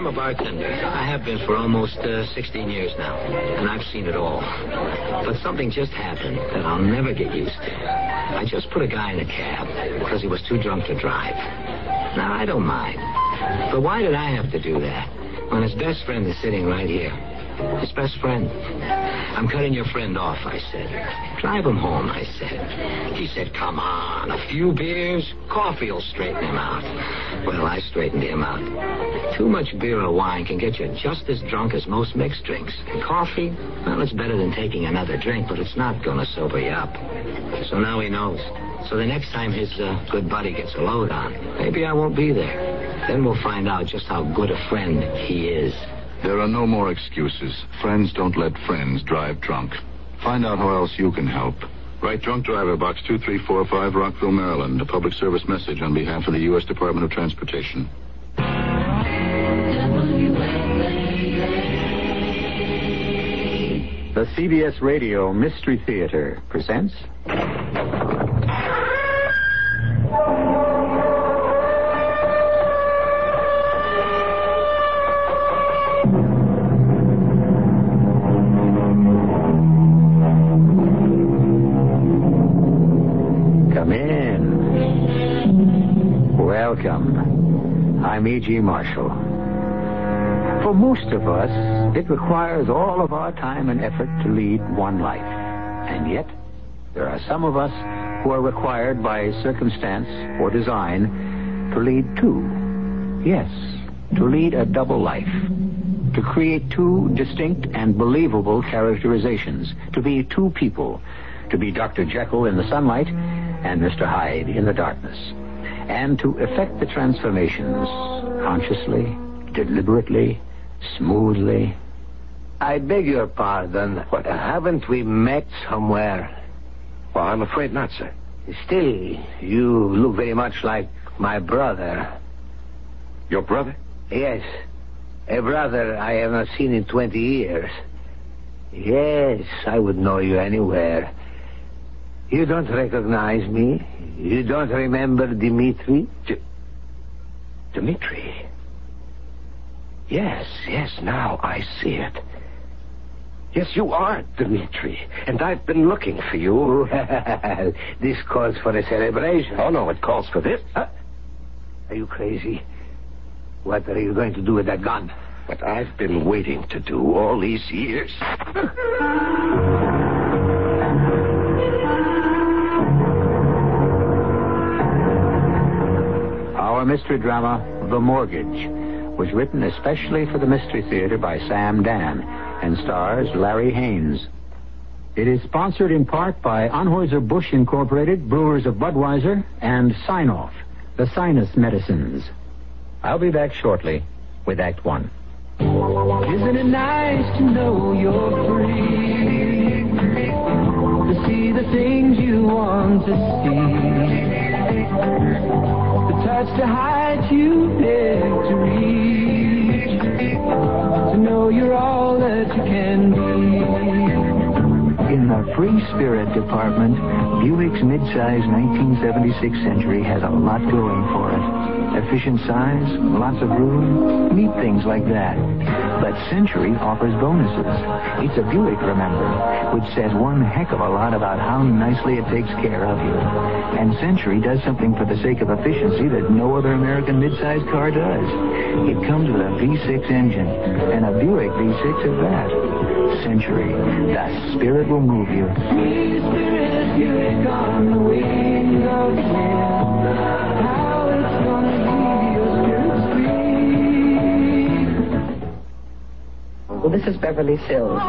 I'm a bartender. I have been for almost 16 years now, and I've seen it all. But something just happened that I'll never get used to. I just put a guy in a cab because he was too drunk to drive. Now, I don't mind. But why did I have to do that when his best friend is sitting right here? His best friend. I'm cutting your friend off, I said. Drive him home, I said. He said, come on, a few beers, coffee will straighten him out. Well, I straightened him out. Too much beer or wine can get you just as drunk as most mixed drinks. And coffee, well, it's better than taking another drink, but it's not going to sober you up. So now he knows. So the next time his good buddy gets a load on, maybe I won't be there. Then we'll find out just how good a friend he is. There are no more excuses. Friends don't let friends drive drunk. Find out how else you can help. Write Drunk Driver, Box 2345, Rockville, Maryland. A public service message on behalf of the U.S. Department of Transportation. The CBS Radio Mystery Theater presents... Welcome. I'm E.G. Marshall. For most of us, it requires all of our time and effort to lead one life. And yet, there are some of us who are required by circumstance or design to lead two. Yes, to lead a double life. To create two distinct and believable characterizations. To be two people. To be Dr. Jekyll in the sunlight and Mr. Hyde in the darkness. And to effect the transformations consciously, deliberately, smoothly. I beg your pardon, but haven't we met somewhere? Well, I'm afraid not, sir. Still, you look very much like my brother. Your brother? Yes, a brother I have not seen in 20 years. Yes, I would know you anywhere. You don't recognize me? You don't remember Dimitri? Dimitri? Yes, now I see it. Yes, you are Dimitri, and I've been looking for you. Well, this calls for a celebration. Oh, no, it calls for this. Are you crazy? What are you going to do with that gun? What I've been waiting to do all these years. Our mystery drama, The Mortgage, was written especially for the Mystery Theater by Sam Dann and stars Larry Haines. It is sponsored in part by Anheuser-Busch Incorporated, Brewers of Budweiser, and Sign-Off, the sinus medicines. I'll be back shortly with Act One. Isn't it nice to know you're free? To see the things you want to see. The touch to heights you dare to reach. To know you're all that you can be. In the Free Spirit Department, Buick's mid-size 1976 Century has a lot going for it. Efficient size, lots of room, neat things like that. But Century offers bonuses. It's a Buick, remember, which says one heck of a lot about how nicely it takes care of you. And Century does something for the sake of efficiency that no other American mid-size car does. It comes with a V6 engine, and a Buick V6 at that. Century, the spirit will move you. Free spirit, Buick on the wings of the wind. How it's gonna be your spirit free. Well, this is Beverly Sills.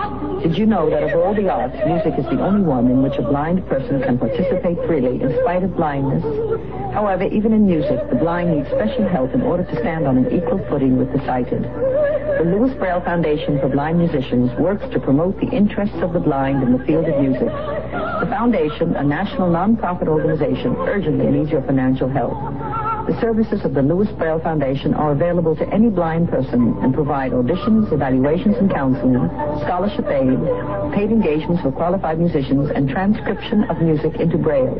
Did you know that of all the arts, music is the only one in which a blind person can participate freely in spite of blindness? However, even in music, the blind need special help in order to stand on an equal footing with the sighted. The Louis Braille Foundation for Blind Musicians works to promote the interests of the blind in the field of music. The foundation, a national non-profit organization, urgently needs your financial help. The services of the Louis Braille Foundation are available to any blind person and provide auditions, evaluations, and counseling, scholarship aid, paid engagements for qualified musicians, and transcription of music into Braille.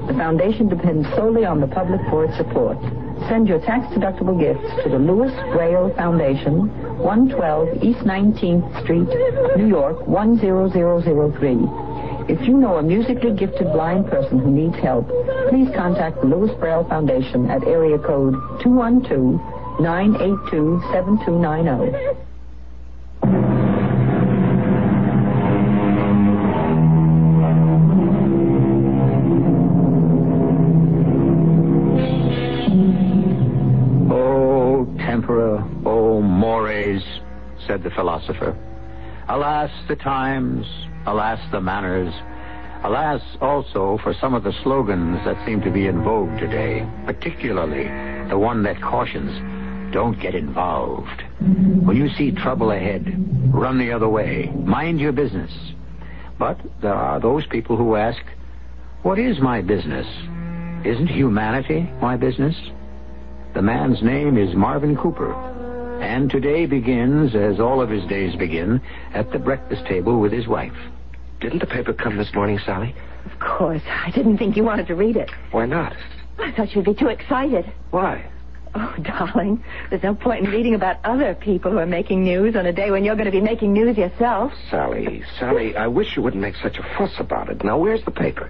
The foundation depends solely on the public for its support. Send your tax-deductible gifts to the Louis Braille Foundation, 112 East 19th Street, New York, 10003. If you know a musically gifted blind person who needs help, please contact the Louis Braille Foundation at area code 212-982-7290. Said the philosopher. Alas, the times, alas, the manners, alas, also, for some of the slogans that seem to be in vogue today, particularly the one that cautions, don't get involved. When you see trouble ahead, run the other way, mind your business. But there are those people who ask, what is my business? Isn't humanity my business? The man's name is Marvin Cooper. And today begins, as all of his days begin, at the breakfast table with his wife. Didn't the paper come this morning, Sally? Of course. I didn't think you wanted to read it. Why not? I thought you'd be too excited. Why? Oh, darling, there's no point in reading about other people who are making news on a day when you're going to be making news yourself. Sally, I wish you wouldn't make such a fuss about it. Now, where's the paper?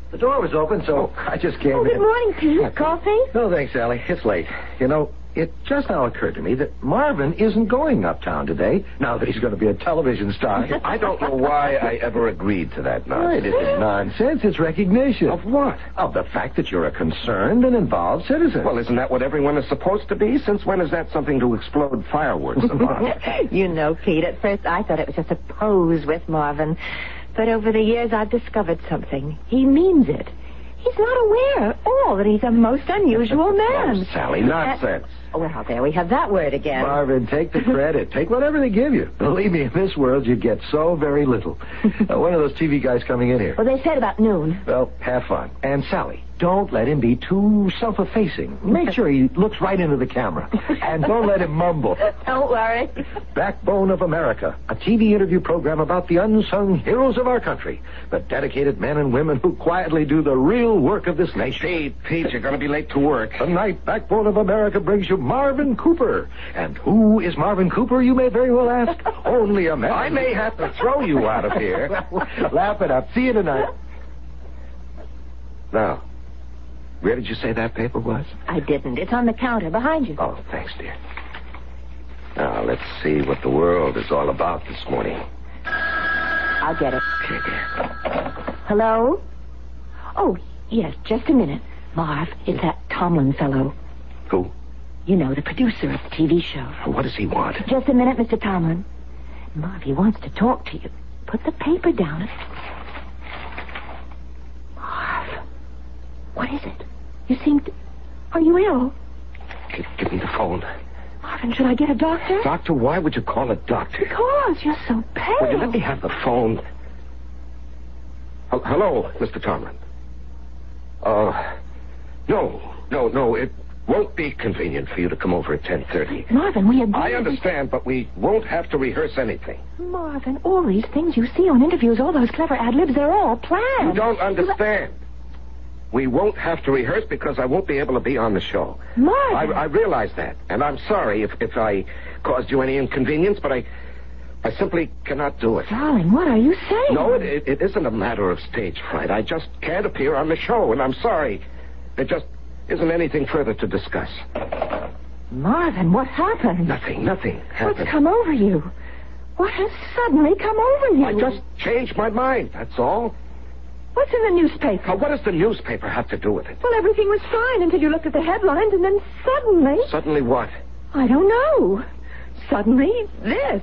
The door was open, so I just came in. Good morning, Pete. Coffee? No, thanks, Sally. It's late. You know, it just now occurred to me that Marvin isn't going uptown today, now that he's going to be a television star. I don't know why I ever agreed to that nonsense. It isn't nonsense. It's recognition. Of what? Of the fact that you're a concerned and involved citizen. Well, isn't that what everyone is supposed to be? Since when is that something to explode fireworks about? You know, Pete, at first I thought it was just a pose with Marvin. But over the years I've discovered something. He means it. He's not aware at all that he's a most unusual man. Oh, Sally, nonsense. Well, there we have that word again. Marvin, take the credit. Take whatever they give you. Believe me, in this world, you get so very little. When are those TV guys coming in here? Well, they said about noon. Well, have fun. And Sally, don't let him be too self-effacing. Make sure he looks right into the camera. And don't let him mumble. Don't worry. Backbone of America, a TV interview program about the unsung heroes of our country, the dedicated men and women who quietly do the real work of this nation. Pete, you're going to be late to work. Tonight, Backbone of America brings you Marvin Cooper. And who is Marvin Cooper, you may very well ask? Only a man. I may have to throw you out of here. Laugh it up. See you tonight. Now, where did you say that paper was? I didn't. It's on the counter behind you. Oh, thanks, dear. Now, let's see what the world is all about this morning. I'll get it. Okay, dear. Hello? Oh, yes, just a minute. Marv, it's that Tomlin fellow. Who? You know, the producer of the TV show. What does he want? Just a minute, Mr. Tomlin. Marv, he wants to talk to you. Put the paper down. Marv, what is it? You seem to... Are you ill? Give me the phone. Marvin, should I get a doctor? Doctor? Why would you call a doctor? Because you're so pale. Would you let me have the phone? Hello, Mr. Tomlin. No. It won't be convenient for you to come over at 10:30. Marvin, we agreed... I understand, but we won't have to rehearse anything. Marvin, all these things you see on interviews, all those clever ad-libs, they're all planned. You don't understand. We won't have to rehearse because I won't be able to be on the show. Marvin! I realize that, and I'm sorry if I caused you any inconvenience, but I simply cannot do it. Darling, what are you saying? No, it isn't a matter of stage fright. I just can't appear on the show, and I'm sorry. There just isn't anything further to discuss. Marvin, what happened? Nothing happened. What's come over you? What has suddenly come over you? I just changed my mind, that's all. What's in the newspaper? Now, what does the newspaper have to do with it? Well, everything was fine until you looked at the headlines, and then suddenly... Suddenly what? I don't know. Suddenly, this.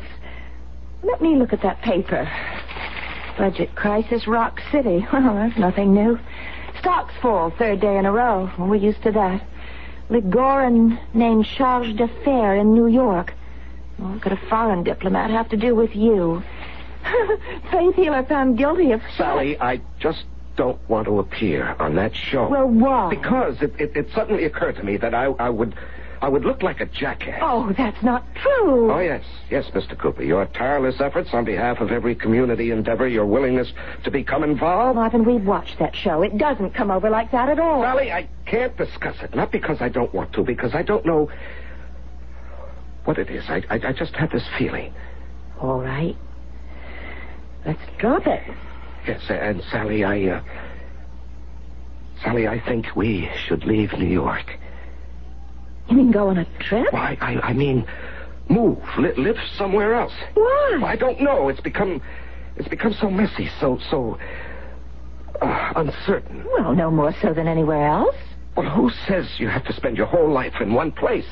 Let me look at that paper. Budget crisis, Rock City. Well, that's nothing new. Stocks fall, third day in a row. Well, we're used to that. Ligoran named charge d'affaires in New York. Well, what could a foreign diplomat have to do with you? Faith healer found guilty of... Sally, I just don't want to appear on that show. Well, why? Because it suddenly occurred to me that I would I would look like a jackass. Oh, that's not true. Oh, yes. Yes, Mr. Cooper. Your tireless efforts on behalf of every community endeavor, your willingness to become involved. Marvin, we've watched that show. It doesn't come over like that at all. Sally, I can't discuss it. Not because I don't want to, because I don't know what it is. I just have this feeling. All right. Let's drop it. Yes, and Sally, I think we should leave New York. You mean go on a trip? Why, I mean, move, live somewhere else. Why? Well, I don't know. It's become so messy, so uncertain. Well, no more so than anywhere else. Well, who says you have to spend your whole life in one place?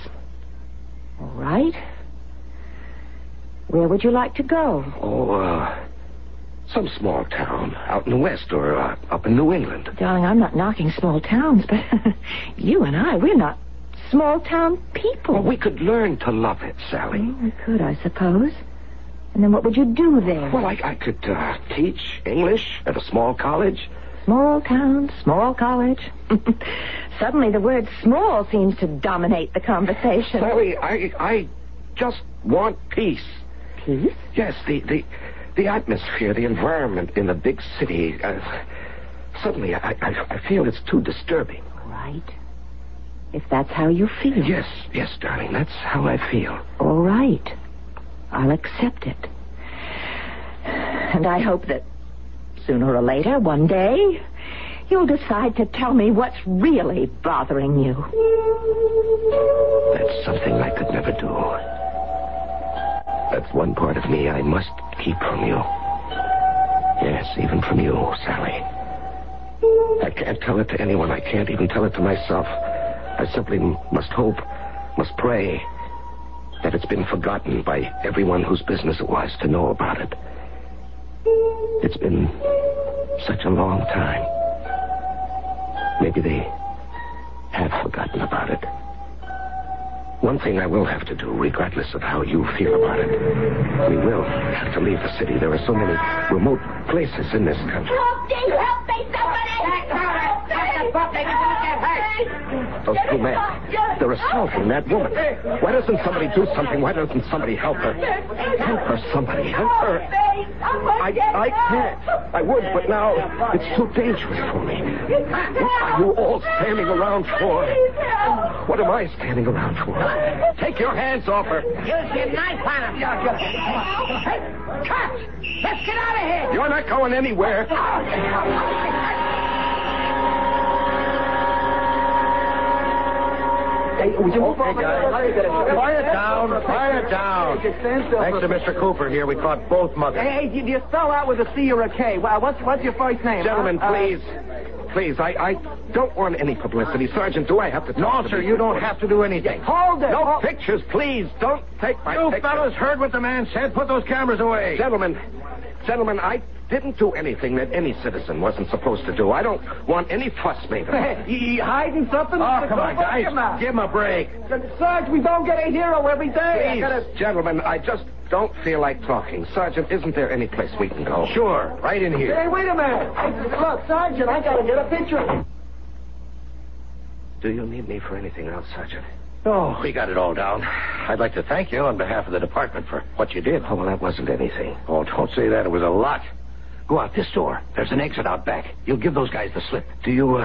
All right. Where would you like to go? Oh, some small town out in the West or up in New England. Darling, I'm not knocking small towns, but you and I, we're not small-town people. Well, we could learn to love it, Sally. Well, we could, I suppose. And then what would you do there? Well, I could teach English at a small college. Small town, small college. Suddenly the word small seems to dominate the conversation. Sally, I just want peace. Peace? Yes, the atmosphere, the environment in a big city. Suddenly, I feel it's too disturbing. Right. If that's how you feel. Yes, darling, that's how I feel. All right. I'll accept it. And I hope that sooner or later, one day, you'll decide to tell me what's really bothering you. That's something I could never do. That's one part of me I must keep from you. Yes, even from you, Sally. I can't tell it to anyone. I can't even tell it to myself. I simply must hope, must pray that it's been forgotten by everyone whose business it was to know about it. It's been such a long time. Maybe they have forgotten about it. One thing I will have to do, regardless of how you feel about it, we will have to leave the city. There are so many remote places in this country. Help me, somebody! Those two men, they're assaulting that woman. Why doesn't somebody do something? Why doesn't somebody help her? Help her, somebody. Help her. I can't. I would, but now it's too dangerous for me. What are you all standing around for? What am I standing around for? Take your hands off her. Use your knife on him. Hey, cut! Let's get out of here! You're not going anywhere. Hey, would you move over? Quiet down. Thanks to Mr. Cooper here, we caught both muggers. Hey, do you spell out with a C or a K? What's your first name? Gentlemen, please. Please, I don't want any publicity. Sergeant, do I have to talk No, sir, you don't have to do anything. Hold it. No pictures, please. Don't take my You pictures. fellas heard what the man said. Put those cameras away. Gentlemen, I didn't do anything that any citizen wasn't supposed to do. I don't want any fuss made of it. Hey, you hiding something? Oh, come on, guys. Give him a break. Sarge, we don't get a hero every day. Please, gentlemen, I just don't feel like talking. Sergeant, isn't there any place we can go? Sure, right in here. Hey, wait a minute. Hey, look, Sergeant, I gotta get a picture. Do you need me for anything else, Sergeant? Oh, we got it all down. I'd like to thank you on behalf of the department for what you did. Oh, well, that wasn't anything. Oh, don't say that. It was a lot. Go out this door. There's an exit out back. You'll give those guys the slip. Do you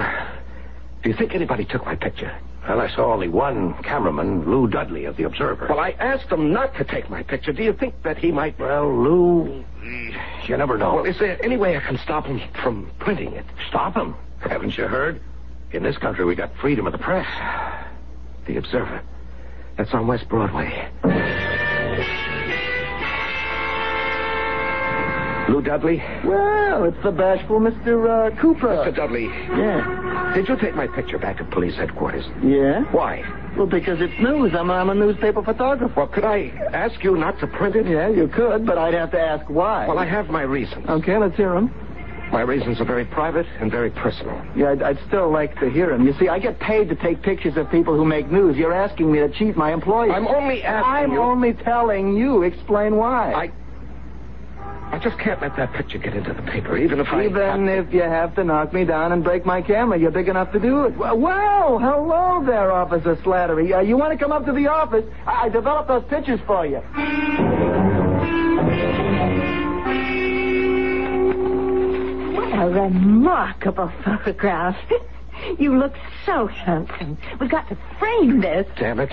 think anybody took my picture? Well, I saw only one cameraman, Lou Dudley of the Observer. Well, I asked him not to take my picture. Do you think that he might... Well, Lou, you never know. Well, is there any way I can stop him from printing it? Stop him? Haven't you heard? In this country, we got freedom of the press. The Observer. That's on West Broadway. Lou Dudley? Well, it's the bashful Mr. Cooper. Mr. Dudley. Yeah. Did you take my picture back at police headquarters? Yeah? Why? Well, because it's news. I'm a newspaper photographer. Well, could I ask you not to print it? Yeah, you could, but I'd have to ask why. Well, I have my reasons. Okay, let's hear them. My reasons are very private and very personal. Yeah, I'd still like to hear them. You see, I get paid to take pictures of people who make news. You're asking me to cheat my employees. I'm only asking I'm you... only telling you. Explain why. I just can't let that picture get into the paper, even if Even if you have to knock me down and break my camera, you're big enough to do it. Well, hello there, Officer Slattery. You want to come up to the office? I developed those pictures for you. What a remarkable photograph. You look so handsome. We've got to frame this. Damn it.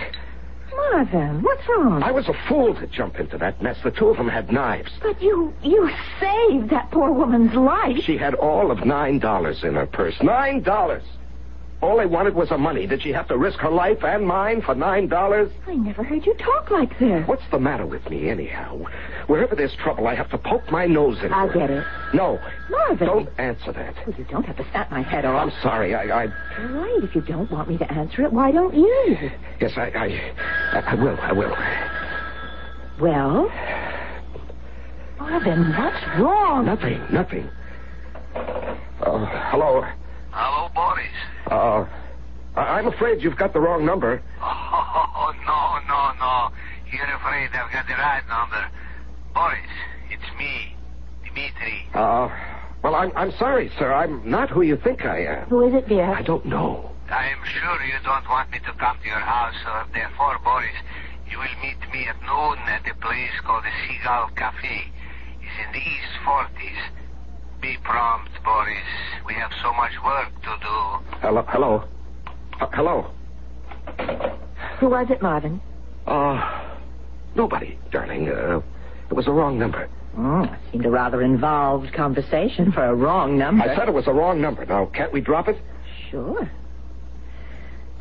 Marvin, what's wrong? I was a fool to jump into that mess. The two of them had knives. But you saved that poor woman's life. She had all of $9 in her purse. $9! All they wanted was her money. Did she have to risk her life and mine for $9? I never heard you talk like this. What's the matter with me, anyhow? Wherever there's trouble, I have to poke my nose in. I get it. No. Marvin. Don't answer that. Well, you don't have to snap my head off. I'm sorry. All right, if you don't want me to answer it, why don't you? Yes, I will. I will. Well? Marvin, what's wrong? Nothing. Hello? Hello, Boris. I'm afraid you've got the wrong number. Oh, no. You're afraid I've got the right number. Boris, it's me, Dimitri. Well, I'm sorry, sir. I'm not who you think I am. Who is it, dear? I don't know. I am sure you don't want me to come to your house, so therefore, Boris, you will meet me at noon at a place called the Seagull Cafe. It's in the East 40s. Be prompt, Boris. We have so much work to do. Hello? Who was it, Marvin? Nobody, darling. It was a wrong number. Seemed a rather involved conversation for a wrong number. I said it was a wrong number. Now, can't we drop it? Sure.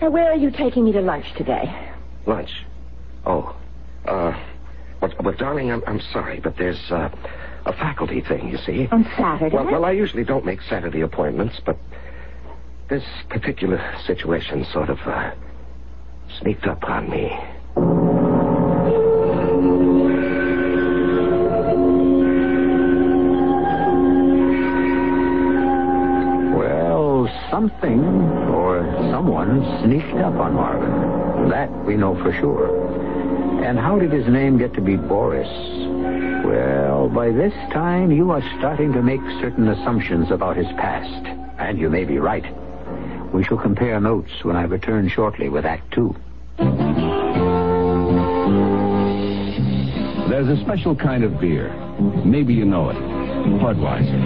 Now, where are you taking me to lunch today? Lunch? Well, darling, I'm sorry, but there's a faculty thing, you see. On Saturday? Well, I usually don't make Saturday appointments, but this particular situation sort of sneaked up on me. Well, something or someone sneaked up on Marvin. That we know for sure. And how did his name get to be Boris? Well, by this time, you are starting to make certain assumptions about his past. And you may be right. We shall compare notes when I return shortly with Act 2. There's a special kind of beer. Maybe you know it. Budweiser.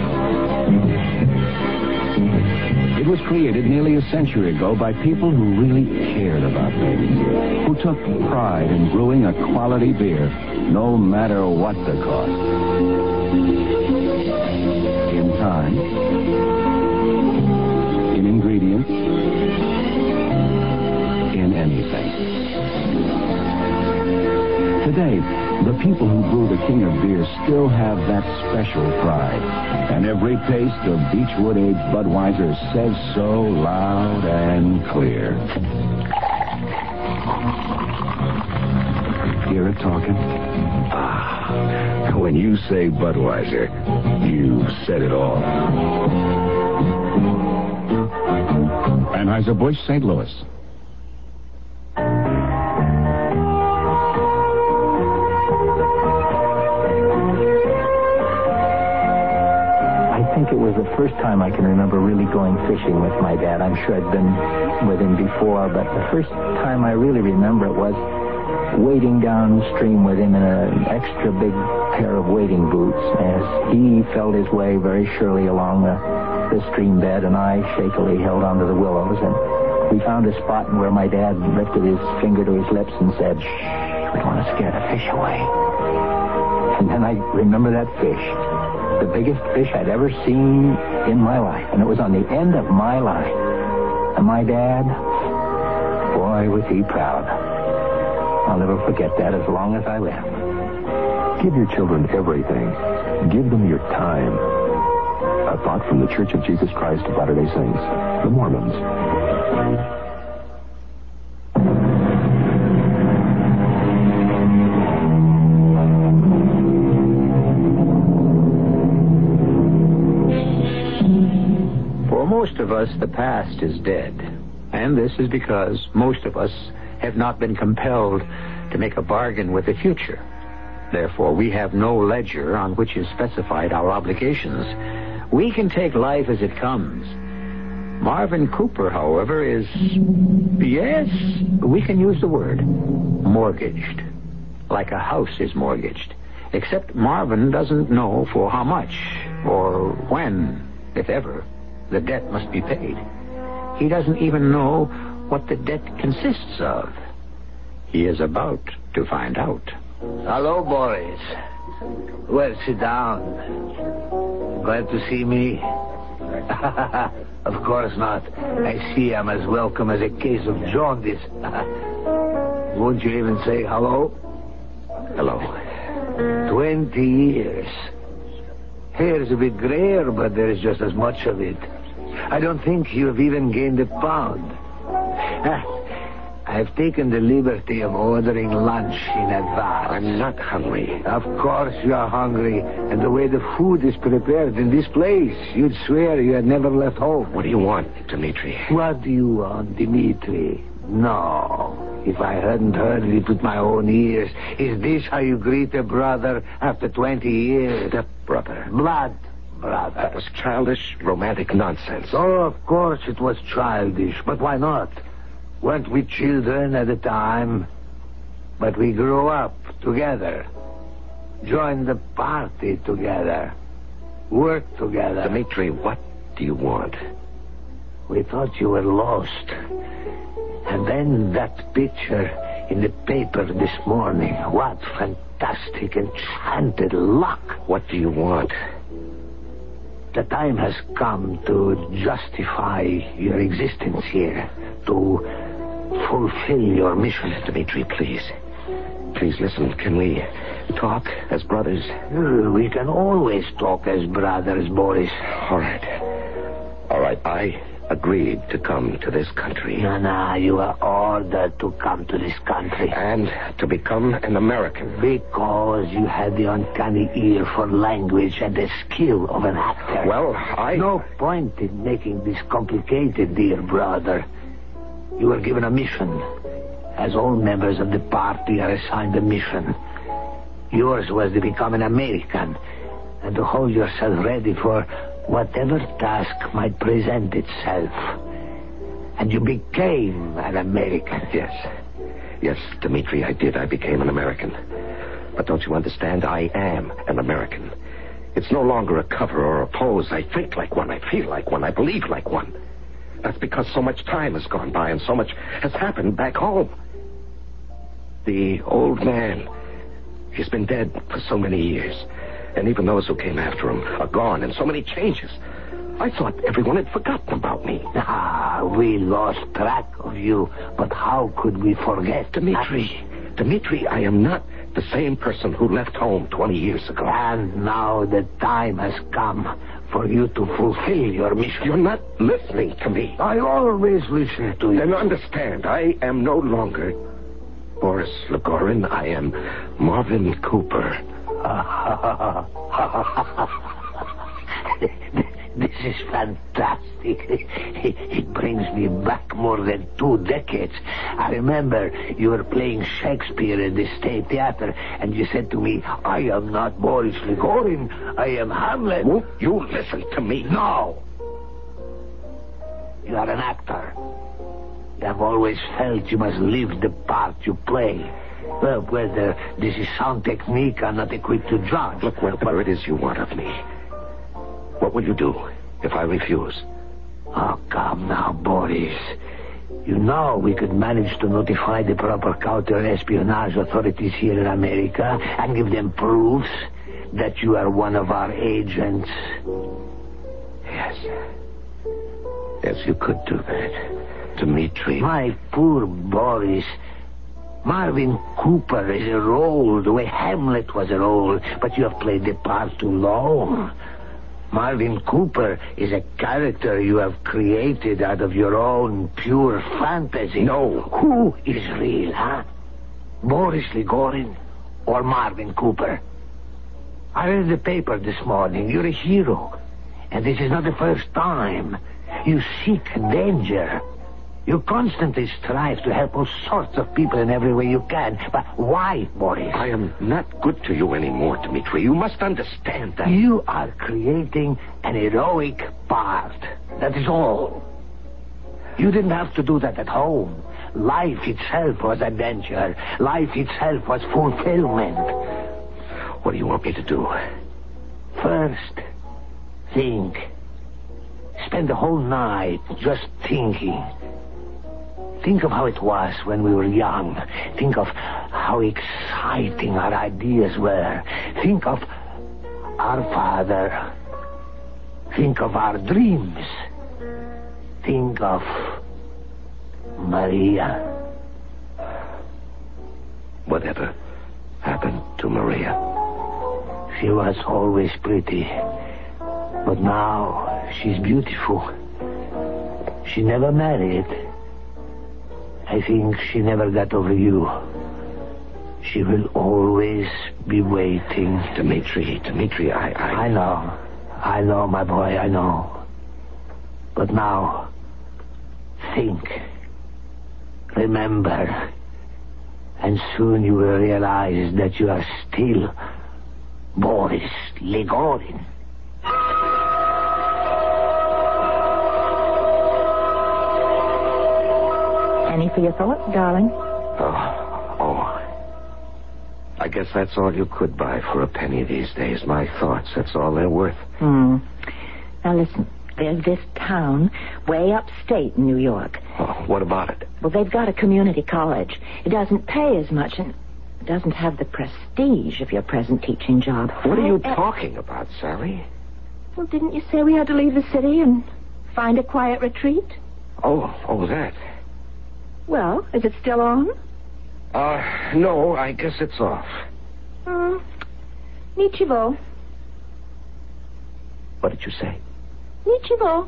It was created nearly a century ago by people who really cared about things, who took pride in brewing a quality beer, no matter what the cost. In time, in ingredients, in anything. Today, the people who brew the king of beer still have that special pride. And every taste of Beechwood-aged Budweiser says so loud and clear. Hear it talking? When you say Budweiser, you've said it all. Anheuser-Busch, St. Louis. I think it was the first time I can remember really going fishing with my dad. I'm sure I'd been with him before, but the first time I really remember it was wading downstream with him in an extra big pair of wading boots as he felt his way very surely along the stream bed, and I shakily held onto the willows, and we found a spot where my dad lifted his finger to his lips and said, "Shh, we don't want to scare the fish away." And then I remember that fish, the biggest fish I'd ever seen in my life, and it was on the end of my line. And my dad, boy, was he proud. I'll never forget that as long as I live. Give your children everything. Give them your time. A thought from the Church of Jesus Christ of Latter-day Saints, the Mormons. For most of us, the past is dead. And this is because most of us have not been compelled to make a bargain with the future. Therefore, we have no ledger on which is specified our obligations. We can take life as it comes. Marvin Cooper, however, is, yes, we can use the word, mortgaged. Like a house is mortgaged. Except Marvin doesn't know for how much, or when, if ever, the debt must be paid. He doesn't even know what the debt consists of. He is about to find out. Hello, boys. Well, sit down. Glad to see me? Of course not. I see I'm as welcome as a case of jaundice. Won't you even say hello? Hello. 20 years. Hair's a bit grayer, but there's just as much of it. I don't think you've even gained a pound. I've taken the liberty of ordering lunch in advance. I'm not hungry. Of course you're hungry. And the way the food is prepared in this place, you'd swear you had never left home. What do you want, Dmitri? What do you want, Dmitri? No. If I hadn't heard it with my own ears, is this how you greet a brother after 20 years? Step brother. Blood brother. That was childish, romantic nonsense. Oh, of course it was childish. But why not? Weren't we children at the time? But we grew up together. Joined the party together. Worked together. Dmitri, what do you want? We thought you were lost. And then that picture in the paper this morning. What fantastic, enchanted luck. What do you want? The time has come to justify your existence here. To fulfill your mission. Dmitri, please. Please listen. Can we talk as brothers? We can always talk as brothers, Boris. All right. All right. I agreed to come to this country. No, you are ordered to come to this country. And to become an American. Because you had the uncanny ear for language and the skill of an actor. Well, No point in making this complicated, dear brother. You were given a mission. As all members of the party are assigned a mission. Yours was to become an American and to hold yourself ready for whatever task might present itself. And you became an American. Yes, Dmitri, I did. I became an American. But don't you understand? I am an American. It's no longer a cover or a pose. I think like one. I feel like one. I believe like one. That's because so much time has gone by and so much has happened back home. The old man, he's been dead for so many years. And even those who came after him are gone, and so many changes. I thought everyone had forgotten about me. We lost track of you, but how could we forget? Dmitri, I am not the same person who left home 20 years ago. And now the time has come for you to fulfill your mission. You're not listening to me. I always listen to you. Then understand, I am no longer Boris Legorin. I am Marvin Cooper. This is fantastic. It brings me back more than 2 decades. I remember you were playing Shakespeare at the State Theater, and you said to me, I am not Boris Legorin, I am Hamlet. Won't you listen to me? No. You are an actor. You have always felt you must live the part you play. Well, whether this is sound technique, I'm not equipped to judge. Look, whatever it is you want of me, what will you do if I refuse? Oh, come now, Boris. You know we could manage to notify the proper counter-espionage authorities here in America and give them proofs that you are one of our agents. Yes, you could do that. Dmitri. My poor Boris. Marvin Cooper is a role, the way Hamlet was a role, but you have played the part too long. Marvin Cooper is a character you have created out of your own pure fantasy. No. Who is real, huh? Boris Legorin or Marvin Cooper? I read the paper this morning. You're a hero. And this is not the first time. You seek danger. You constantly strive to help all sorts of people in every way you can. But why, Boris? I am not good to you anymore, Dmitri. You must understand that. You are creating an heroic part. That is all. You didn't have to do that at home. Life itself was adventure. Life itself was fulfillment. What do you want me to do? First, think. Spend the whole night just thinking. Think of how it was when we were young. Think of how exciting our ideas were. Think of our father. Think of our dreams. Think of Maria. Whatever happened to Maria? She was always pretty. But now she's beautiful. She never married. I think she never got over you. She will always be waiting. Dmitri, I know, my boy, I know. But now, think. Remember. And soon you will realize that you are still Boris Legorin. Any for your thoughts, darling? Oh. I guess that's all you could buy for a penny these days. My thoughts, that's all they're worth. Now listen, there's this town way upstate in New York. Oh, what about it? Well, they've got a community college. It doesn't pay as much and it doesn't have the prestige of your present teaching job. What are you talking about, Sally? Well, didn't you say we had to leave the city and find a quiet retreat? Oh, that. Well, is it still on? No, I guess it's off. Nichivo. What did you say? Nichivo.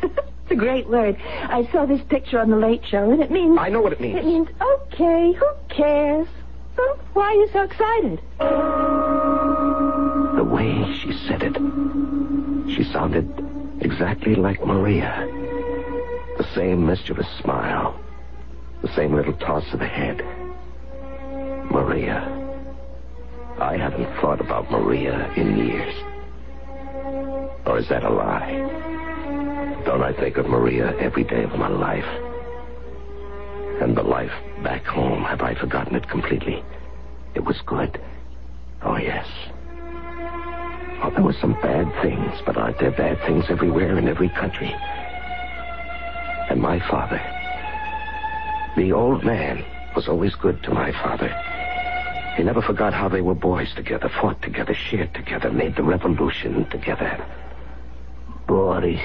It's a great word. I saw this picture on the Late Show, and it means... I know what it means. It means, okay, who cares? So why are you so excited? The way she said it, she sounded exactly like Maria. The same mischievous smile. The same little toss of the head. Maria. I haven't thought about Maria in years. Or is that a lie? Don't I think of Maria every day of my life? And the life back home, have I forgotten it completely? It was good. Oh, yes. Oh, there were some bad things, but aren't there bad things everywhere in every country? And my father... the old man was always good to my father. He never forgot how they were boys together, fought together, shared together, made the revolution together. Boris,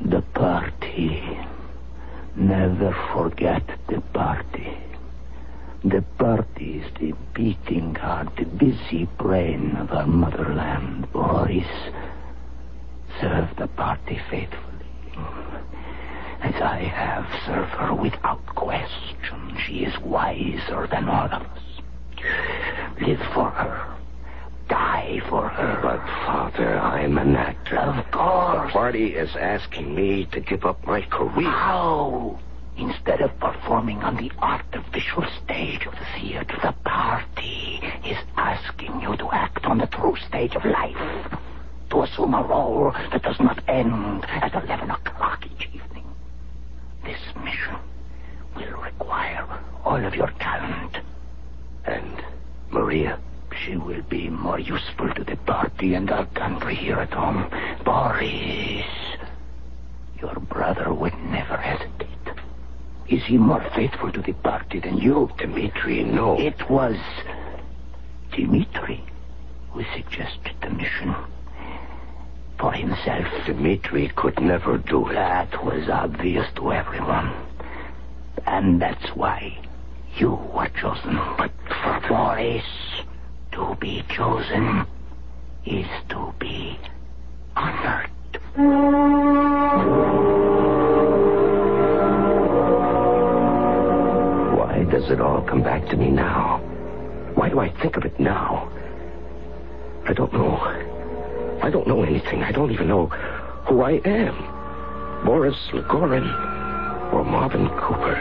the party. Never forget the party. The party is the beating heart, the busy brain of our motherland. Boris, serve the party faithfully. As I have served her without question. She is wiser than all of us. Live for her. Die for her. But, Father, I'm an actor. Of course. The party is asking me to give up my career. How? Instead of performing on the artificial stage of the theater, the party is asking you to act on the true stage of life. To assume a role that does not end at 11 o'clock each evening. This mission will require all of your talent. And Maria? She will be more useful to the party and our country here at home. Boris, your brother would never hesitate. Is he more faithful to the party than you? Dmitri, no. It was Dmitri who suggested the mission. For himself. Dmitri could never do it. That was obvious to everyone. And that's why you were chosen. But, Father... Boris, to be chosen is to be honored. Why does it all come back to me now? Why do I think of it now? I don't know. I don't know anything. I don't even know who I am. Boris Legorin. or Marvin Cooper.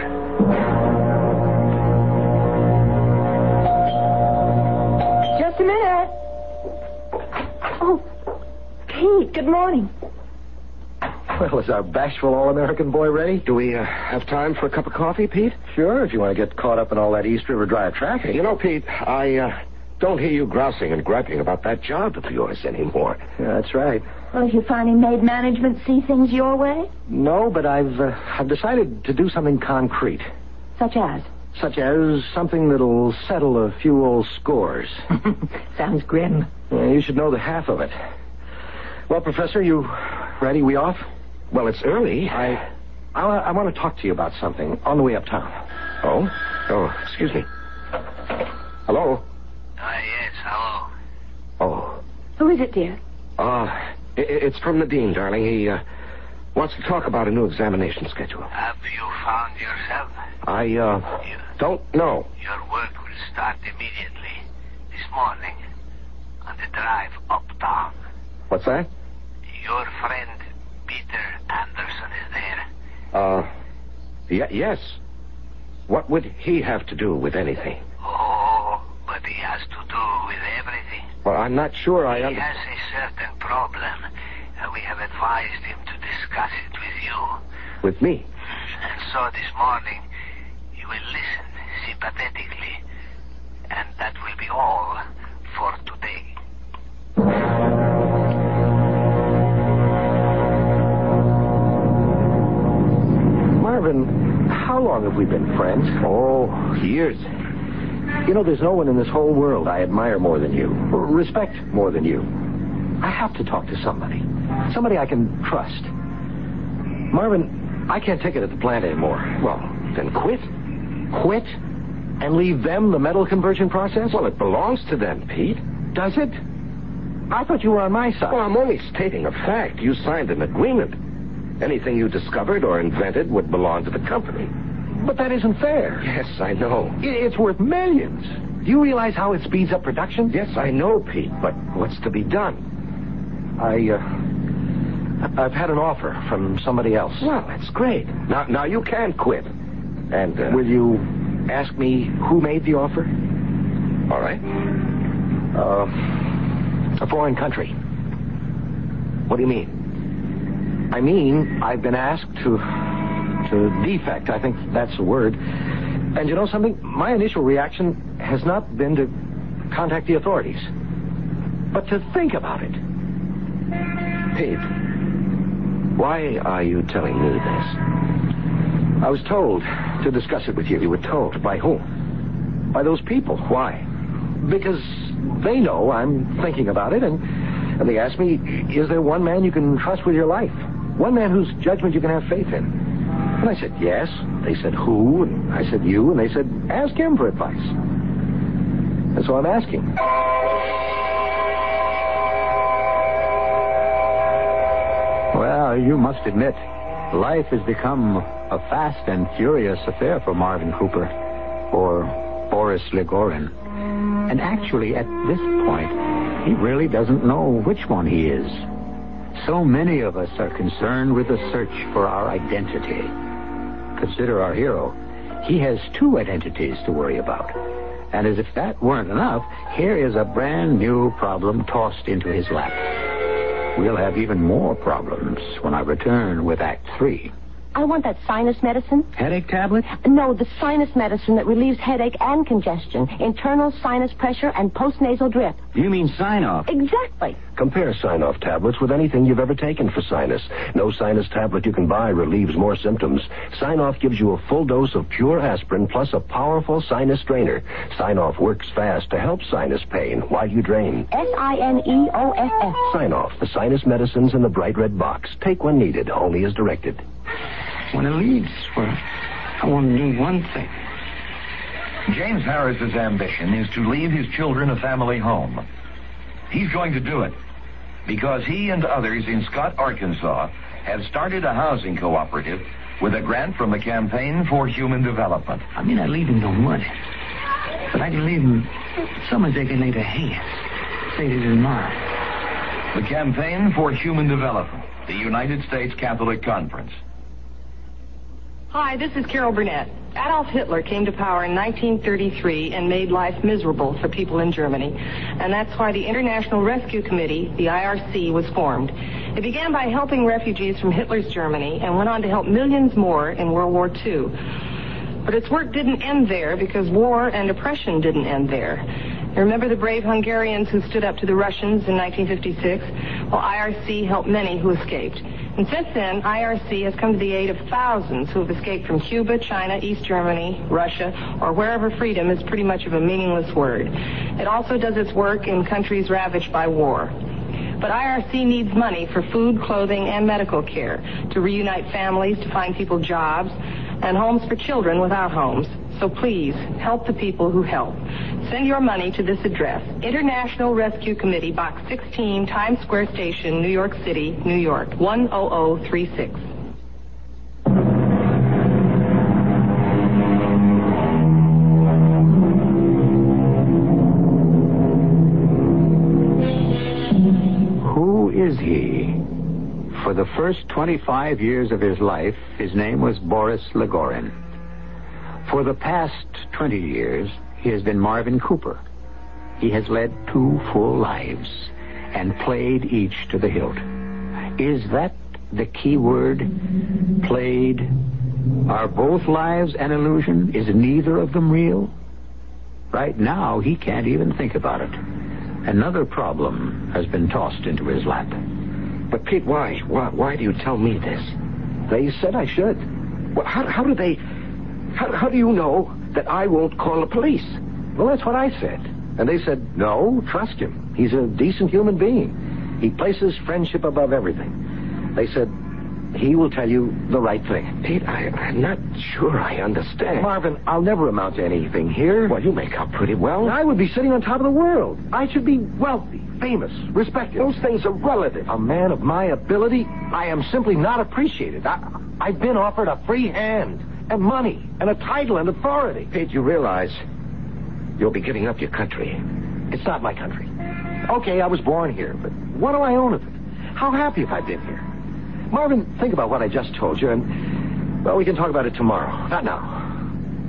Just a minute. Oh, Pete, good morning. Well, is our bashful all-American boy ready? Do we have time for a cup of coffee, Pete? Sure, if you want to get caught up in all that East River Drive traffic. You know, Pete, I don't hear you grousing and griping about that job of yours anymore. Yeah, that's right. Well, have you finally made management see things your way? No, but I've decided to do something concrete. Such as? Such as something that'll settle a few old scores. Sounds grim. You should know the half of it. Well, Professor, you ready? We off? Well, it's early. I want to talk to you about something on the way uptown. Oh? Oh, excuse me. Hello? Yes, hello. Oh. Who is it, dear? It's from the dean, darling. He wants to talk about a new examination schedule. Have you found yourself? I don't know. Your work will start immediately. This morning, on the drive uptown. What's that? Your friend, Peter Anderson, is there. Yes. What would he have to do with anything? Oh, but he has to do with everything. Well, I'm not sure He has a certain problem. We have advised him to discuss it with you. With me? And so this morning, you will listen sympathetically. And that will be all for today. Marvin, how long have we been friends? Oh, years. You know, there's no one in this whole world I admire more than you, or respect more than you. I have to talk to somebody. Somebody I can trust. Marvin, I can't take it at the plant anymore. Well, then quit. Quit? And leave them the metal conversion process? Well, it belongs to them, Pete. Does it? I thought you were on my side. Well, I'm only stating a fact. You signed an agreement. Anything you discovered or invented would belong to the company. But that isn't fair. Yes, I know. It's worth millions. Do you realize how it speeds up production? Yes, I know, Pete, but what's to be done? I've had an offer from somebody else. Well, that's great. Now you can quit. And, will you ask me who made the offer? All right. A foreign country. What do you mean? I mean, I've been asked to defect. I think that's the word. And you know something? My initial reaction has not been to contact the authorities, but to think about it. Pete, why are you telling me this? I was told to discuss it with you. You were told? By whom? By those people. Why? Because they know I'm thinking about it, and they asked me, is there one man you can trust with your life? One man whose judgment you can have faith in? And I said, yes. They said, who? And I said, you. And they said, ask him for advice. And so I'm asking. Well, you must admit, life has become a fast and furious affair for Marvin Cooper, or Boris Ligorin. And actually, at this point, he really doesn't know which one he is. So many of us are concerned with the search for our identity. Consider our hero. He has two identities to worry about. And as if that weren't enough, here is a brand new problem tossed into his lap. We'll have even more problems when I return with Act 3. I want that sinus medicine. Headache tablet? No, the sinus medicine that relieves headache and congestion, internal sinus pressure, and postnasal drip. You mean sign-off? Exactly. Compare sign-off tablets with anything you've ever taken for sinus. No sinus tablet you can buy relieves more symptoms. Sign-off gives you a full dose of pure aspirin plus a powerful sinus strainer. Sign-off works fast to help sinus pain while you drain. S-I-N-E-O-F-F. Sign-off, the sinus medicines in the bright red box. Take when needed, only as directed. When it leaves, well, I want to do one thing. James Harris's ambition is to leave his children a family home. He's going to do it because he and others in Scott, Arkansas, have started a housing cooperative with a grant from the Campaign for Human Development. I mean, I leave him no money, but I can leave him something they can lay their hands. Say this is mine. The Campaign for Human Development, the United States Catholic Conference. Hi, this is Carol Burnett. Adolf Hitler came to power in 1933 and made life miserable for people in Germany. And that's why the International Rescue Committee, the IRC, was formed. It began by helping refugees from Hitler's Germany and went on to help millions more in World War II. But its work didn't end there because war and oppression didn't end there. You remember the brave Hungarians who stood up to the Russians in 1956? Well, IRC helped many who escaped. And since then, IRC has come to the aid of thousands who have escaped from Cuba, China, East Germany, Russia, or wherever freedom is pretty much of a meaningless word. It also does its work in countries ravaged by war. But IRC needs money for food, clothing, and medical care, to reunite families, to find people jobs, and homes for children without homes. So please, help the people who help. Send your money to this address, International Rescue Committee, Box 16, Times Square Station, New York City, New York, 10036. Who is he? For the first 25 years of his life, his name was Boris Legorin. For the past 20 years, he has been Marvin Cooper. He has led 2 full lives and played each to the hilt. Is that the key word? Played? Are both lives an illusion? Is neither of them real? Right now, he can't even think about it. Another problem has been tossed into his lap. But, Pete, why? Why do you tell me this? They said I should. Well, how do they... How do you know that I won't call the police? Well, that's what I said. And they said, no, trust him. He's a decent human being. He places friendship above everything. They said, he will tell you the right thing. Pete, I'm not sure I understand. Marvin, I'll never amount to anything here. Well, you make out pretty well. I would be sitting on top of the world. I should be wealthy, famous, respected. Those things are relative. A man of my ability, I am simply not appreciated. I've been offered a free hand. And money, and a title, and authority. Pete, you realize you'll be giving up your country. It's not my country. Okay, I was born here, but what do I own of it? How happy have I been here? Marvin, think about what I just told you, and, well, we can talk about it tomorrow. Not now.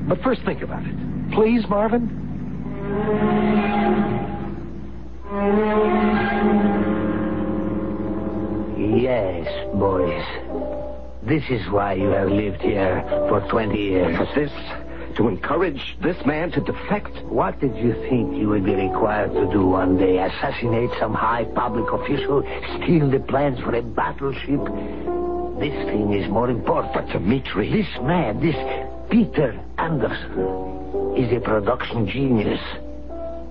But first think about it. Please, Marvin? Yes, boys. This is why you have lived here for 20 years. For this? To encourage this man to defect? What did you think you would be required to do one day? Assassinate some high public official? Steal the plans for a battleship? This thing is more important. But Dmitri... This man, this Peter Anderson, is a production genius.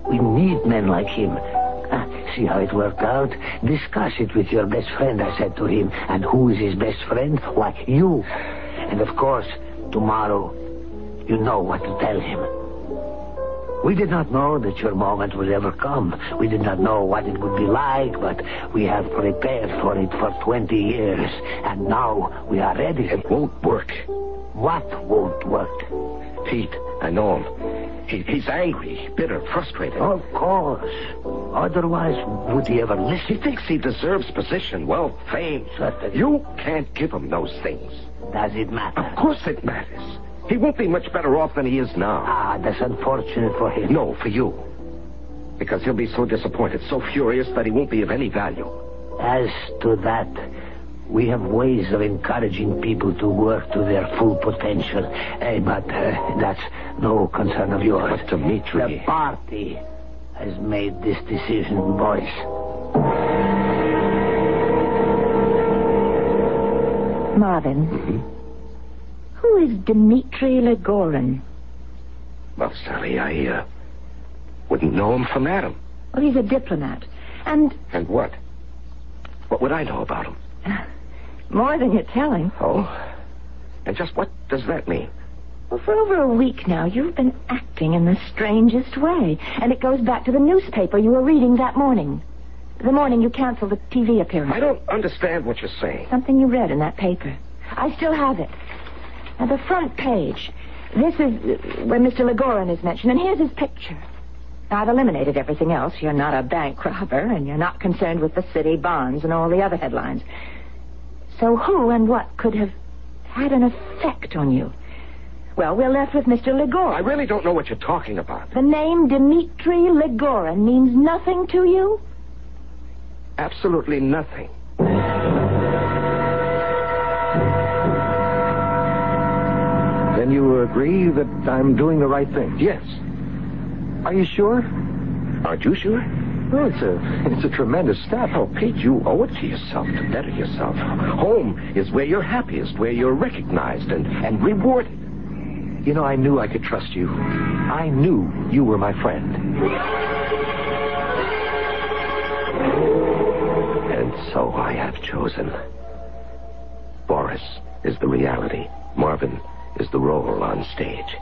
We need men like him. See how it worked out? Discuss it with your best friend, I said to him. And who is his best friend? Why, you. And of course, tomorrow, you know what to tell him. We did not know that your moment would ever come. We did not know what it would be like, but we have prepared for it for 20 years. And now we are ready. It won't work. What won't work? Pete, I know him. He's angry, bitter, frustrated. Of course. Otherwise, would he ever listen? He thinks he deserves position, wealth, fame. Certainly. You can't give him those things. Does it matter? Of course it matters. He won't be much better off than he is now. Ah, that's unfortunate for him. No, for you. Because he'll be so disappointed, so furious that he won't be of any value. As to that, we have ways of encouraging people to work to their full potential. But that's no concern of yours. But Dmitri... The party has made this decision, boys. Marvin. Mm-hmm. Who is Dmitri Legorin? Well, Sally, I wouldn't know him from Adam. Well, he's a diplomat. And what? What would I know about him? More than you're telling. Oh? And just what does that mean? Well, for over a week now, you've been acting in the strangest way. And it goes back to the newspaper you were reading that morning. The morning you canceled the TV appearance. I don't understand what you're saying. Something you read in that paper. I still have it. Now, the front page. This is where Mr. Legorin is mentioned, and here's his picture. Now, I've eliminated everything else. You're not a bank robber, and you're not concerned with the city bonds and all the other headlines. So who and what could have had an effect on you. Well, we're left with Mr. Legorin. I really don't know what you're talking about. The name Dmitri Legorin means nothing to you? Absolutely nothing. Then you agree that I'm doing the right thing? Yes. Are you sure? Aren't you sure? Well, it's a tremendous step. Oh, Pete, you owe it to yourself to better yourself. Home is where you're happiest, where you're recognized and rewarded. You know, I knew I could trust you. I knew you were my friend. And so I have chosen. Boris is the reality. Marvin is the role on stage.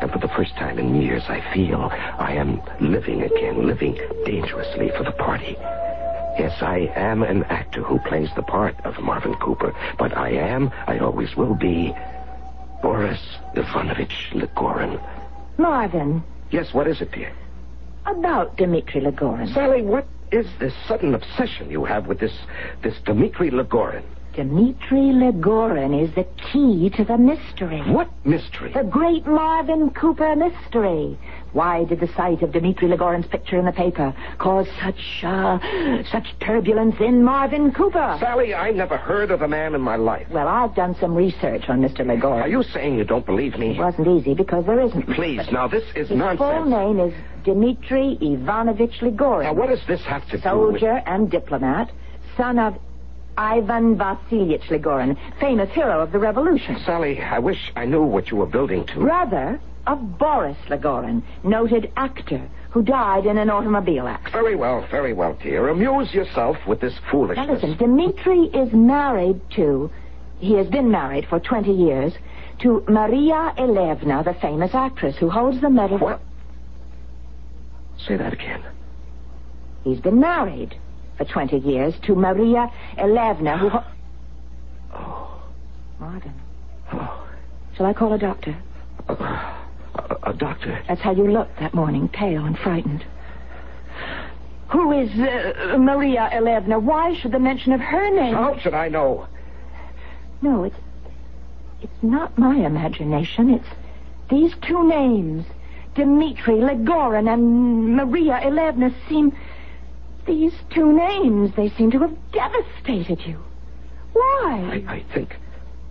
And for the first time in years, I feel I am living again, living dangerously for the party. Yes, I am an actor who plays the part of Marvin Cooper, but I always will be, Boris Ivanovich Legorin. Marvin. Yes, what is it, dear? About Dmitri Legorin. Sally, what is this sudden obsession you have with this Dmitri Legorin? Dmitri Legorin is the key to the mystery. What mystery? The great Marvin Cooper mystery. Why did the sight of Dmitri Legorin's picture in the paper cause such turbulence in Marvin Cooper? Sally, I never heard of the man in my life. Well, I've done some research on Mr. Legorin. Are you saying you don't believe me? It wasn't easy because there isn't. Please, now this is His nonsense. full name is Dmitri Ivanovich Legorin. Now, what does this have to do with... Soldier and diplomat, son of Ivan Vasilyevich Legorin, famous hero of the Revolution. Sally, I wish I knew what you were building to. Brother of Boris Legorin, noted actor who died in an automobile accident. Very well, dear. Amuse yourself with this foolishness. Now listen, Dmitri is married to... He has been married for 20 years to Maria Elevna, the famous actress who holds the medal... What? Say that again. He's been married for 20 years to Maria Elevna, who... Oh. Marvin. Oh. Shall I call a doctor? A doctor? That's how you looked that morning, pale and frightened. Who is Maria Elevna? Why should the mention of her name... How should I know? No, it's not my imagination. It's these two names, Dmitri Legorin and Maria Elevna, seem... These two names, they seem to have devastated you. Why? I think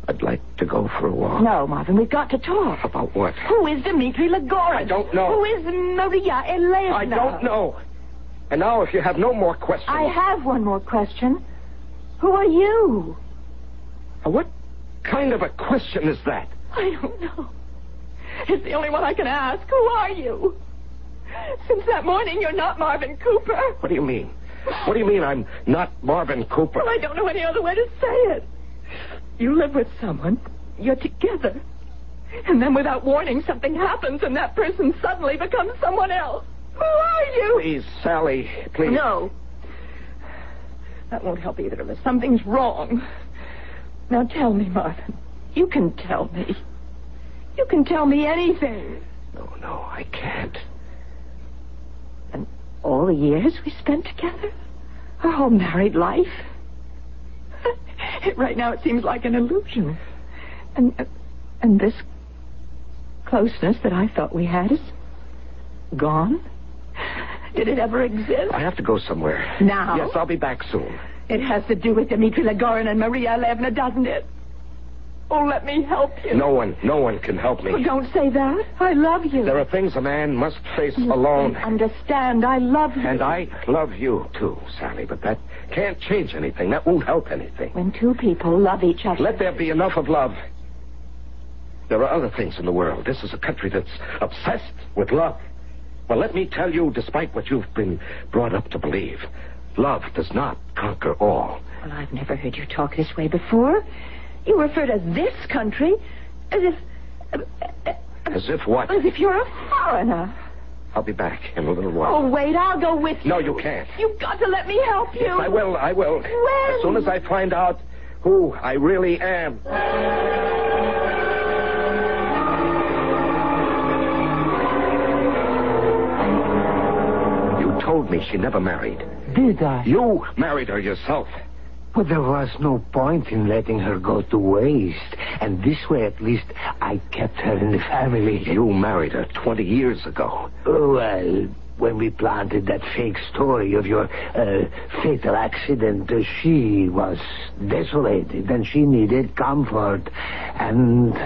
I'd like to go for a walk. No, Marvin, we've got to talk. About what? Who is Dmitri Legorin? I don't know. Who is Maria Elevna? I don't know. And now, if you have no more questions... I have one more question. Who are you? What kind of a question is that? I don't know. It's the only one I can ask. Who are you? Since that morning, you're not Marvin Cooper. What do you mean? What do you mean I'm not Marvin Cooper? Well, I don't know any other way to say it. You live with someone. You're together. And then without warning, something happens and that person suddenly becomes someone else. Who are you? Please, Sally, please. No. That won't help either of us. Something's wrong. Now tell me, Marvin. You can tell me. You can tell me anything. No, I can't. And all the years we spent together? Our whole married life? Right now it seems like an illusion. And this closeness that I thought we had is gone? Did it ever exist? I have to go somewhere. Now? Yes, I'll be back soon. It has to do with Dmitri Legorin and Maria Elevna, doesn't it? Oh, let me help you. No one can help me. Oh, don't say that. I love you. There are things a man must face alone. Understand, I love you. And I love you, too, Sally, but that can't change anything. That won't help anything. When two people love each other... Let there be enough of love. There are other things in the world. This is a country that's obsessed with love. Well, let me tell you, despite what you've been brought up to believe, love does not conquer all. Well, I've never heard you talk this way before. You refer to this country as if... As if what? As if you're a foreigner. I'll be back in a little while. Oh, wait, I'll go with you. No, you can't. You've got to let me help you. Yes, I will. When? As soon as I find out who I really am. You told me she never married. Did I? You married her yourself. But there was no point in letting her go to waste. And this way, at least, I kept her in the family. You married her 20 years ago. Well, when we planted that fake story of your fatal accident, she was desolated and she needed comfort. And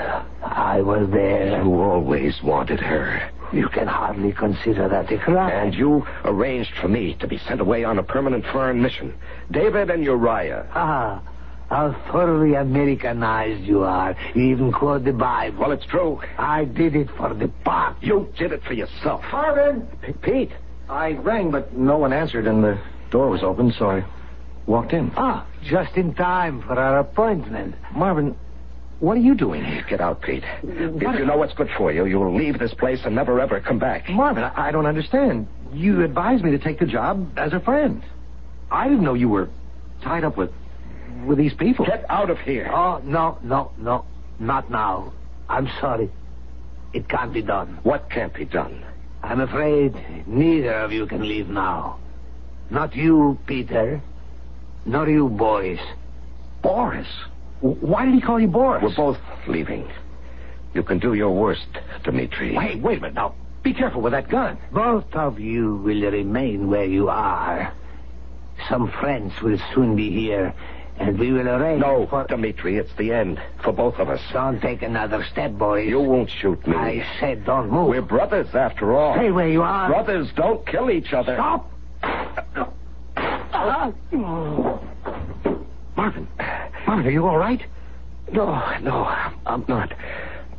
I was there. You always wanted her. You can hardly consider that a crime. And you arranged for me to be sent away on a permanent foreign mission. David and Uriah. Ah, how thoroughly Americanized you are. You even quote the Bible. Well, it's true. I did it for the pot. You did it for yourself. Marvin! Pete. I rang, but no one answered, and the door was open, so I walked in. Ah, just in time for our appointment. Marvin, what are you doing here? Get out, Pete. If you know what's good for you, you'll leave this place and never, ever come back. Marvin, I don't understand. You advised me to take the job as a friend. I didn't know you were tied up with these people. Get out of here. Oh, no. Not now. I'm sorry. It can't be done. What can't be done? I'm afraid neither of you can leave now. Not you, Peter. Nor you, boys. Boris? Why did he call you Boris? We're both leaving. You can do your worst, Dmitri. Wait a minute now. Be careful with that gun. Both of you will remain where you are. Some friends will soon be here, and we will arrange for... Dmitri, it's the end for both of us. Don't take another step, boys. You won't shoot me. I said don't move. We're brothers, after all. Stay where you are. Brothers don't kill each other. Stop! Marvin, are you all right? No, I'm not.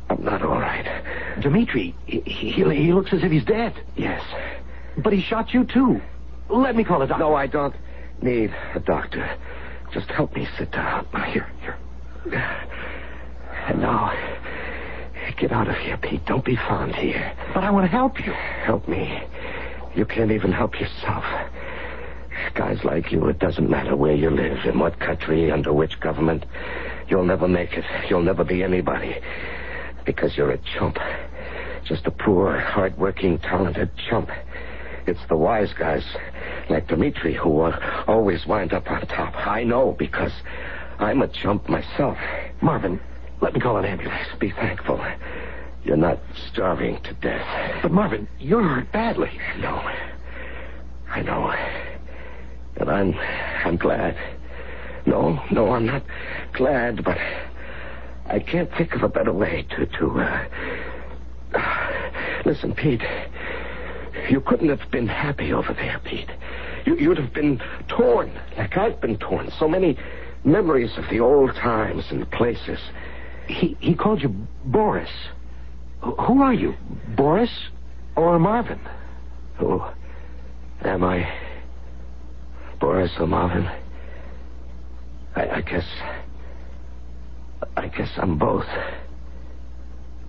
I'm not all right. Dmitri, he looks as if he's dead. Yes. But he shot you, too. Let me call a doctor. No, I don't need a doctor. Just help me sit down. Here. And now, get out of here, Pete. Don't be found here. But I want to help you. Help me. You can't even help yourself. Guys like you, it doesn't matter where you live, in what country, under which government. You'll never make it. You'll never be anybody. Because you're a chump. Just a poor, hard-working, talented chump. It's the wise guys, like Dmitri, who always wind up on top. I know, because I'm a chump myself. Marvin, let me call an ambulance. Be thankful. You're not starving to death. But, Marvin, you're hurt badly. No. I know. And I'm glad. No, I'm not glad, but I can't think of a better way to listen, Pete. You couldn't have been happy over there, Pete. You'd have been torn, like I've been torn. So many memories of the old times and places. He called you Boris. Who are you? Boris or Marvin? Who am I? Boris or Marvin? I guess I'm both.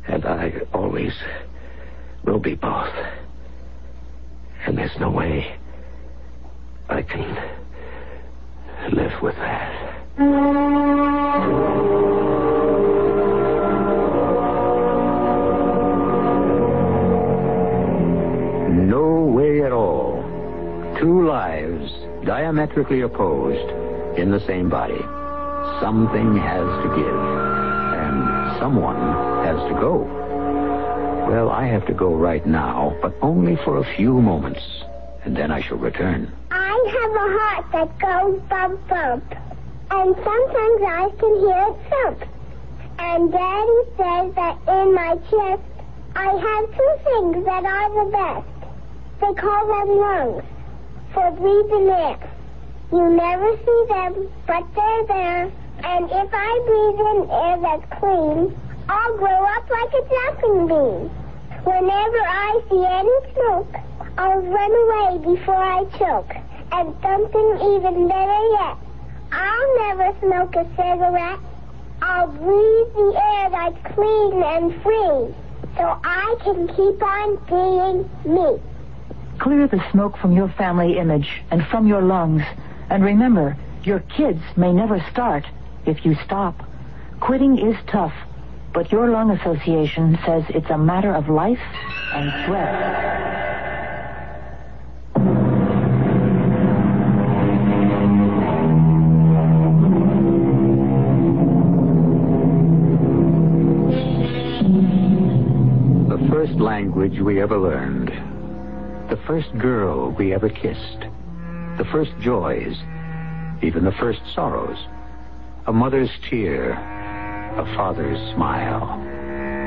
And I always will be both. And there's no way I can live with that. No way at all. Two lives diametrically opposed in the same body. Something has to give, and someone has to go. Well, I have to go right now, but only for a few moments, and then I shall return. I have a heart that goes bump bump, and sometimes I can hear it thump. And Daddy says that in my chest I have two things that are the best. They call them lungs, for breathing air. You never see them, but they're there. And if I breathe in air that's clean, I'll grow up like a jumping bean. Whenever I see any smoke, I'll run away before I choke. And something even better yet, I'll never smoke a cigarette. I'll breathe the air that's clean and free, so I can keep on being me. Clear the smoke from your family image and from your lungs. And remember, your kids may never start if you stop. Quitting is tough, but your lung association says it's a matter of life and breath. language we ever learned, the first girl we ever kissed, the first joys, even the first sorrows, a mother's tear, a father's smile.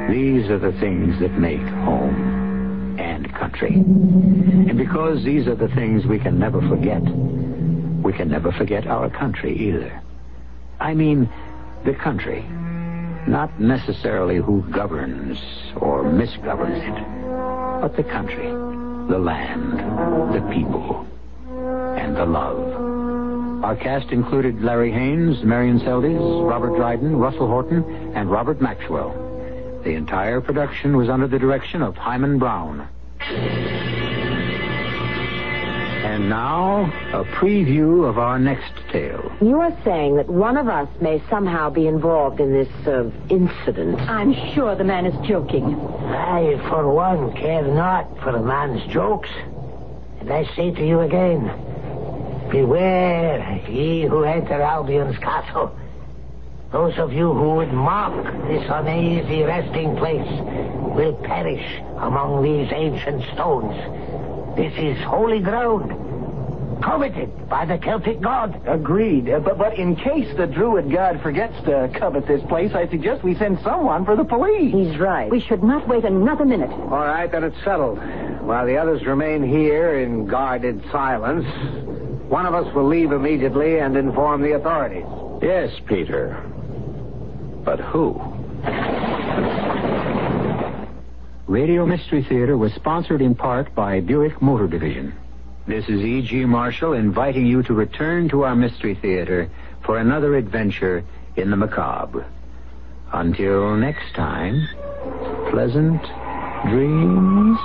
These are the things that make home and country. And because these are the things we can never forget, we can never forget our country either. I mean, the country. Not necessarily who governs or misgoverns it, but the country, the land, the people, and the love. Our cast included Larry Haines, Marian Seldes, Robert Dryden, Russell Horton, and Robert Maxwell. The entire production was under the direction of Hyman Brown. And now, a preview of our next tale. You are saying that one of us may somehow be involved in this incident. I'm sure the man is joking. I, for one, care not for a man's jokes. And I say to you again, beware ye who enter Albion's castle. Those of you who would mock this uneasy resting place will perish among these ancient stones. This is holy ground, coveted by the Celtic god. Agreed. But in case the druid god forgets to covet this place, I suggest we send someone for the police. He's right. We should not wait another minute. All right, then it's settled. While the others remain here in guarded silence, one of us will leave immediately and inform the authorities. Yes, Peter. But who? Radio Mystery Theater was sponsored in part by Buick Motor Division. This is E.G. Marshall inviting you to return to our Mystery Theater for another adventure in the macabre. Until next time, pleasant dreams.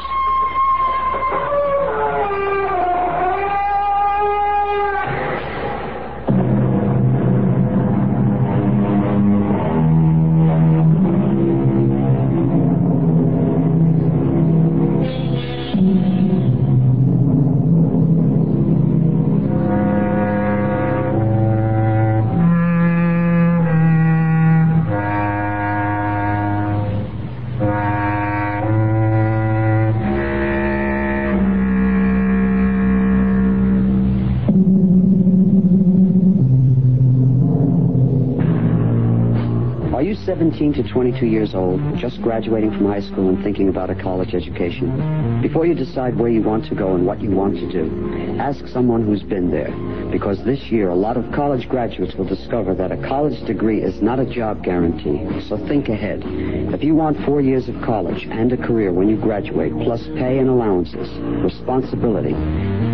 Are you 17 to 22 years old, just graduating from high school and thinking about a college education? Before you decide where you want to go and what you want to do, ask someone who's been there. Because this year, a lot of college graduates will discover that a college degree is not a job guarantee. So think ahead. If you want 4 years of college and a career when you graduate, plus pay and allowances, responsibility,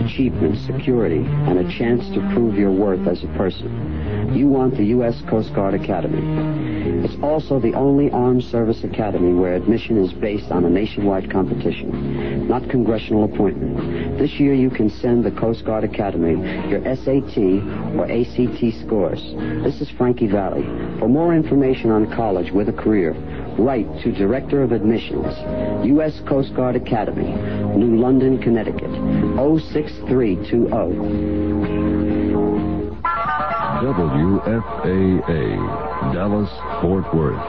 achievement, security, and a chance to prove your worth as a person, you want the U.S. Coast Guard Academy. It's also the only armed service academy where admission is based on a nationwide competition, not congressional appointment. This year you can send the Coast Guard Academy your SAT or ACT scores. This is Frankie Valli. For more information on college with a career, write to Director of Admissions, U.S. Coast Guard Academy, New London, Connecticut, 06320. WFAA, Dallas, Fort Worth.